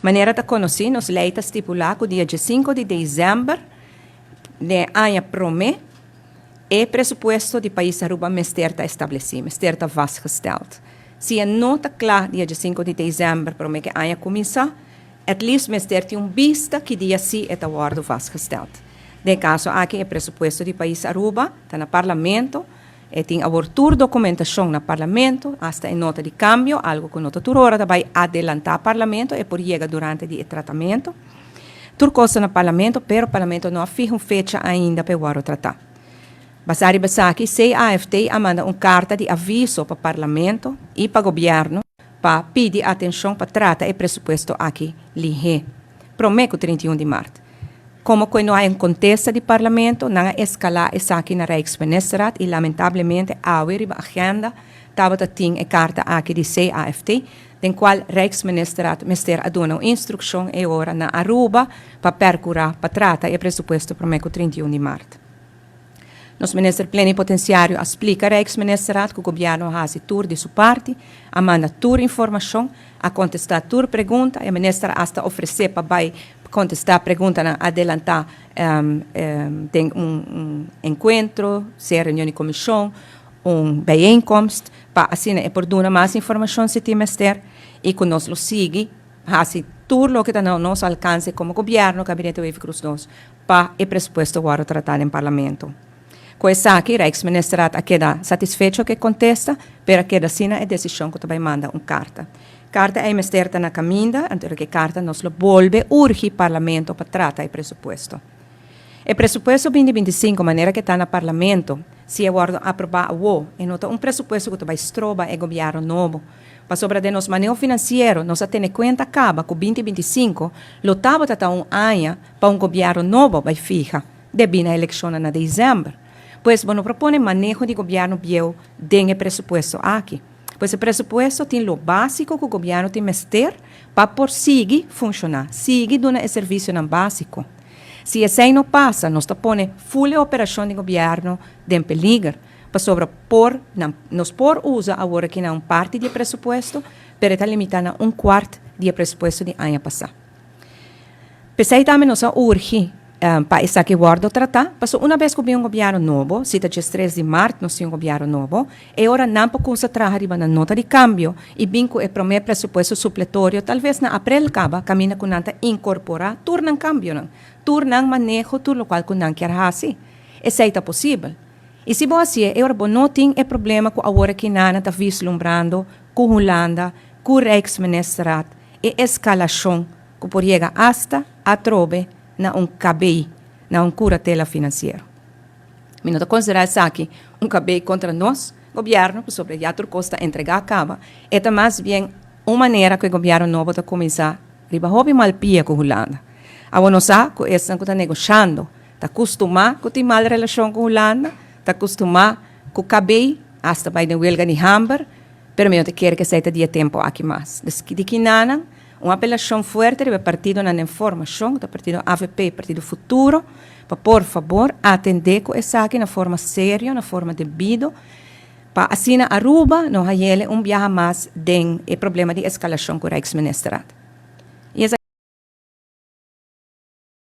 Maneira de conhecer, nos leita estipular que o dia 5 de dezembro, de ano promê, é pressuposto de país Aruba mester está estabelecido, mester está vastgesteld. Se é nota clara dia 5 de dezembro, promê que ano começar, at least mester tem vista que dia sim é ordem vastgesteld. De caso, aqui é pressuposto de país Aruba, está no parlamento, tem abertura documentação no parlamento, hasta em nota de câmbio, algo que nota toda hora vai adelantar o parlamento e por chegar durante o tratamento. Tudo coisa no parlamento, pero o parlamento não fija uma fecha ainda para o tratar. Basari Basaki, CAFT manda uma carta de aviso para o parlamento e para o governo para pedir atenção para tratar o pressuposto aqui, lihe. Prometo 31 de março. Como que não há um contexto de parlamento, não há escalar essa aqui na Rijksministeriat e lamentavelmente a agenda estava a carta aqui de CAFT, den qual Rijksministeriat mister aduna uma instrução e ora na Aruba para percurar, para tratar o pressuposto para o 31 de março. Nosso ministro plenipotenciário explica ao Rijksministeriat que o governo faz tour de sua parte, a manda tour informação, a contestar tour pergunta, e o ministro hasta oferecer para contestar pergunta na adelantar tem encontro, ser reunião de comissão, bijeenkomst, para assim é por dar mais informação se tem ministério e que nós lo sigue, assim tudo o que está no nosso alcance como governo, gabinete Wave Cruz 2, para o pressuposto agora tratado em parlamento. Com essa aqui, o Rijksministeriat queda satisfeito que contesta, pero queda assim a decisão que também manda uma carta. Carta é ministério na caminha, então que carta nos lo volve urge o parlamento para tratar o pressuposto. O pressuposto 2025, maneira que está no parlamento, se é aprovado o e nota um pressuposto que também estroba o governo novo. Para sobre de nos manejo financeiro, nós temos em conta acaba que 2025 lotava até um ano para um governo novo vai fija, devido à eleição na dezembro. Pois, bueno, propõe manejo de governo bio dentro do pressuposto aqui. Pois o pressuposto tem o básico que o governo tem que ter para por seguir funcionar, seguir dando o serviço não básico. Se isso não passa, nós põe full operação de governo em peligro, para sobre nós por usa agora que não parte do pressuposto, para estar limitando a quarto do pressuposto de ano passado. Pensei também nós urge para isso que guardo tratar, mas uma vez que um governo novo, se está 3 de março, nós temos um governo novo, e agora não podemos trabalhar na nota de câmbio, e bem que o primeiro pressuposto supletório, talvez na abril acaba, caminha com nanta incorporar, turnan câmbio, turnan manejo, tudo o qual com não quer fazer. Isso é possível. E se você agora não tem o problema que agora que não está vislumbrando, com Holanda, com o Rijksministeriat, e escalação, que por chegar hasta a trobe, na KBI, na curatela financeira. Me não considerar isso aqui KBI contra nós, governo, que sobre a Costa entregar a cabo, é mais bem uma maneira que o governo novo está começar a ribar malpia com a Holanda. A nós que esse que está negociando, está acostumado com ter mal relação com a Holanda, está acostumado com o KBI, hasta vai de huelga de Hamburg, pero eu te quero que seja dia tempo aqui mais. De que nada, uma apelação forte do partido na informação, do partido AVP, Partido Futuro, para, por favor, atender com essa aqui na forma séria, na forma devido, para assim a Aruba não há viaje mais do problema de escalação com o Rijksministeriat.